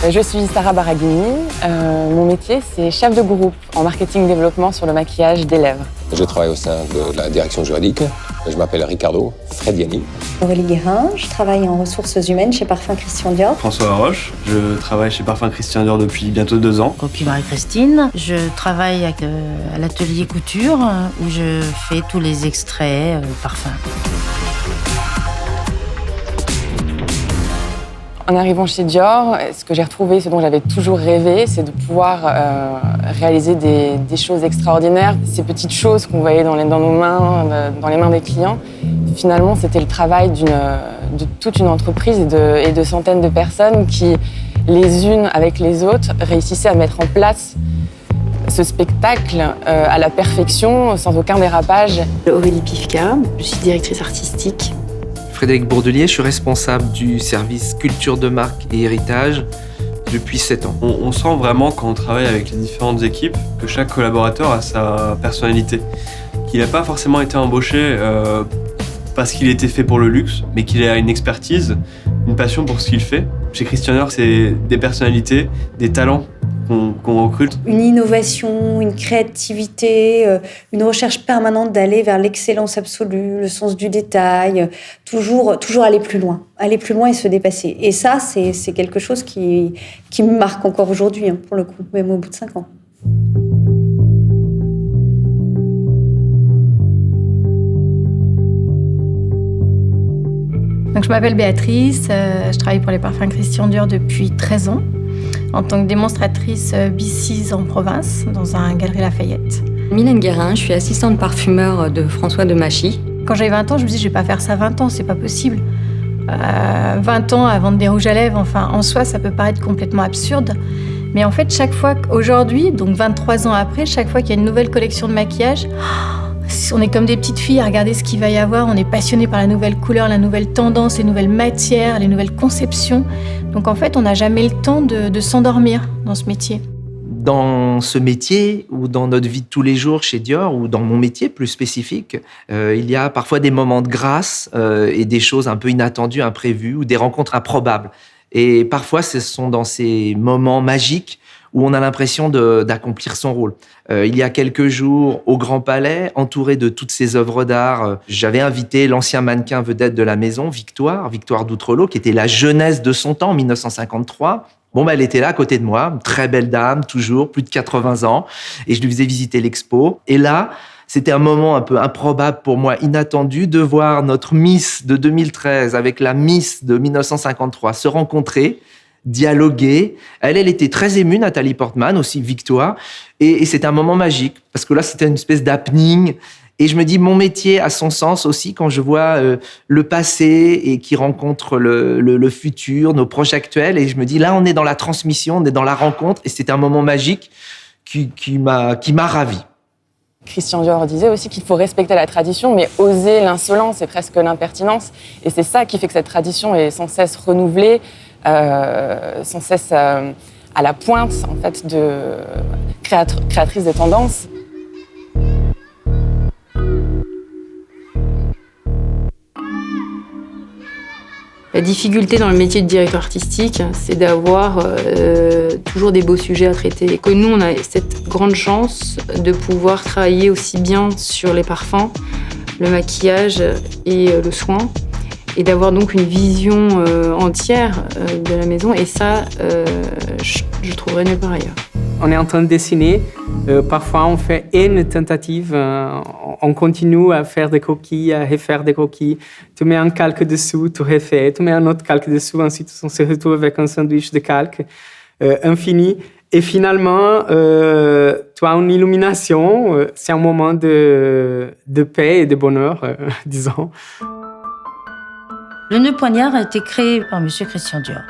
Je suis Sarah Baraghini. Mon métier, c'est chef de groupe en marketing développement sur le maquillage des lèvres. Je travaille au sein de la direction juridique. Je m'appelle Ricardo Frediani. Aurélie Guérin, je travaille en ressources humaines chez Parfums Christian Dior. François Laroche, je travaille chez Parfums Christian Dior depuis bientôt 2 ans. Copie Marie-Christine, je travaille à l'atelier couture où je fais tous les extraits parfums. En arrivant chez Dior, ce que j'ai retrouvé, ce dont j'avais toujours rêvé, c'est de pouvoir réaliser des choses extraordinaires. Ces petites choses qu'on voyait dans nos mains, dans les mains des clients, finalement, c'était le travail de toute une entreprise et de centaines de personnes qui, les unes avec les autres, réussissaient à mettre en place ce spectacle à la perfection, sans aucun dérapage. Aurélie Pifka, je suis directrice artistique. Frédéric Bourdelier, je suis responsable du service culture de marque et héritage depuis 7 ans. On sent vraiment quand on travaille avec les différentes équipes que chaque collaborateur a sa personnalité. Qu'il n'a pas forcément été embauché parce qu'il était fait pour le luxe, mais qu'il a une expertise, une passion pour ce qu'il fait. Chez Christian Dior, c'est des personnalités, des talents qu'on recrute. Une innovation, une créativité, une recherche permanente d'aller vers l'excellence absolue, le sens du détail, toujours aller plus loin et se dépasser. Et ça, c'est quelque chose qui me marque encore aujourd'hui, pour le coup, même au bout de 5 ans. Donc, je m'appelle Béatrice, je travaille pour les Parfums Christian Dior depuis 13 ans. En tant que démonstratrice B6 en province, dans un Galerie Lafayette. Mylène Guérin, je suis assistante parfumeur de François Demachi. Quand j'avais 20 ans, je me disais, je vais pas faire ça 20 ans, c'est pas possible. 20 ans à vendre des rouges à lèvres, enfin, en soi, ça peut paraître complètement absurde. Mais en fait, chaque fois qu'aujourd'hui, donc 23 ans après, chaque fois qu'il y a une nouvelle collection de maquillage, on est comme des petites filles à regarder ce qu'il va y avoir. On est passionné par la nouvelle couleur, la nouvelle tendance, les nouvelles matières, les nouvelles conceptions. Donc en fait, on n'a jamais le temps de s'endormir dans ce métier. Dans ce métier ou dans notre vie de tous les jours chez Dior ou dans mon métier plus spécifique, il y a parfois des moments de grâce et des choses un peu inattendues, imprévues ou des rencontres improbables. Et parfois, ce sont dans ces moments magiques où on a l'impression d'accomplir son rôle. Il y a quelques jours, au Grand Palais, entouré de toutes ces œuvres d'art, j'avais invité l'ancien mannequin vedette de la maison, Victoire d'Outrelot, qui était la jeunesse de son temps, en 1953. Elle était là à côté de moi, une très belle dame, toujours, plus de 80 ans, et je lui faisais visiter l'expo. Et là, c'était un moment un peu improbable pour moi, inattendu, de voir notre Miss de 2013 avec la Miss de 1953 se rencontrer, dialoguer. Elle était très émue, Nathalie Portman, aussi Victoire. Et c'était un moment magique, parce que là, c'était une espèce d'happening. Et je me dis, mon métier a son sens aussi quand je vois le passé et qui rencontre le futur, nos proches actuels. Et je me dis, là, on est dans la transmission, on est dans la rencontre. Et c'était un moment magique qui m'a ravi. Christian Dior disait aussi qu'il faut respecter la tradition, mais oser l'insolence et presque l'impertinence. Et c'est ça qui fait que cette tradition est sans cesse renouvelée, sans cesse à la pointe en fait, de créatrice des tendances. La difficulté dans le métier de directeur artistique, c'est d'avoir toujours des beaux sujets à traiter. Et que nous, on a cette grande chance de pouvoir travailler aussi bien sur les parfums, le maquillage et le soin, et d'avoir donc une vision entière de la maison. Et ça, je trouverais nulle part ailleurs. On est en train de dessiner. Parfois, on fait une tentative. On continue à faire des coquilles, à refaire des coquilles. Tu mets un calque dessous, tu refais. Tu mets un autre calque dessous. Ensuite, on se retrouve avec un sandwich de calque infini. Et finalement, tu as une illumination. C'est un moment de paix et de bonheur, disons. Le nœud poignard a été créé par M. Christian Dior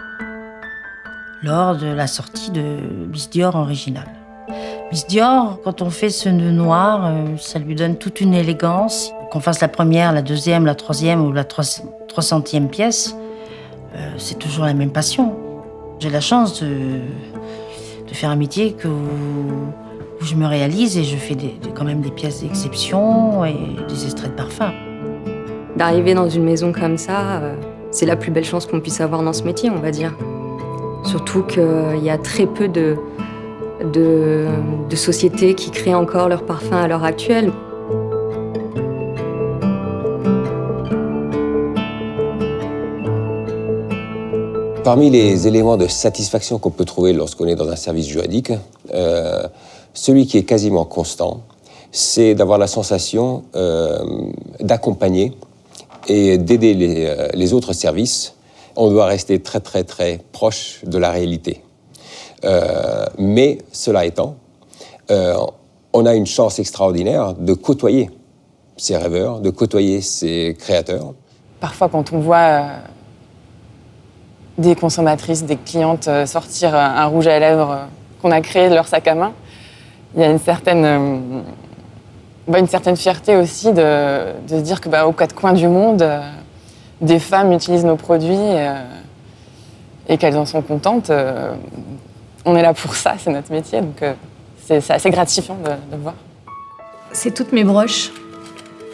lors de la sortie de Miss Dior originale. Miss Dior, quand on fait ce nœud noir, ça lui donne toute une élégance. Qu'on fasse la première, la deuxième, la troisième ou la 300e pièce, c'est toujours la même passion. J'ai la chance de faire un métier où je me réalise et je fais quand même des pièces d'exception et des extraits de parfum. D'arriver dans une maison comme ça, c'est la plus belle chance qu'on puisse avoir dans ce métier, on va dire. Surtout qu'il y a très peu de sociétés qui créent encore leurs parfums à l'heure actuelle. Parmi les éléments de satisfaction qu'on peut trouver lorsqu'on est dans un service juridique, celui qui est quasiment constant, c'est d'avoir la sensation d'accompagner et d'aider les autres services. On doit rester très très très proche de la réalité. Mais cela étant, on a une chance extraordinaire de côtoyer ces rêveurs, de côtoyer ces créateurs. Parfois, quand on voit des consommatrices, des clientes sortir un rouge à lèvres qu'on a créé de leur sac à main, il y a une certaine fierté aussi de se dire que aux quatre coins du monde, des femmes utilisent nos produits et qu'elles en sont contentes. On est là pour ça, c'est notre métier, donc c'est assez gratifiant de le voir. C'est toutes mes broches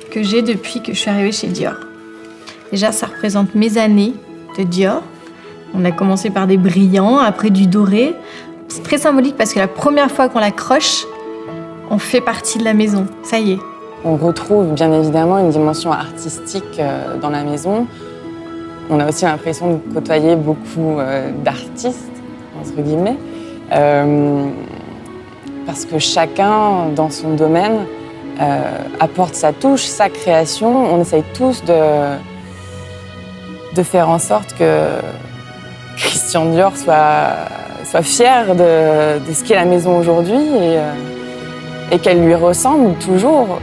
que j'ai depuis que je suis arrivée chez Dior. Déjà, ça représente mes années de Dior. On a commencé par des brillants, après du doré. C'est très symbolique parce que la première fois qu'on l'accroche, on fait partie de la maison. Ça y est. On retrouve bien évidemment une dimension artistique dans la maison. On a aussi l'impression de côtoyer beaucoup d'artistes, entre guillemets, parce que chacun, dans son domaine, apporte sa touche, sa création. On essaye tous de faire en sorte que Christian Dior soit fier de ce qu'est la maison aujourd'hui et qu'elle lui ressemble toujours.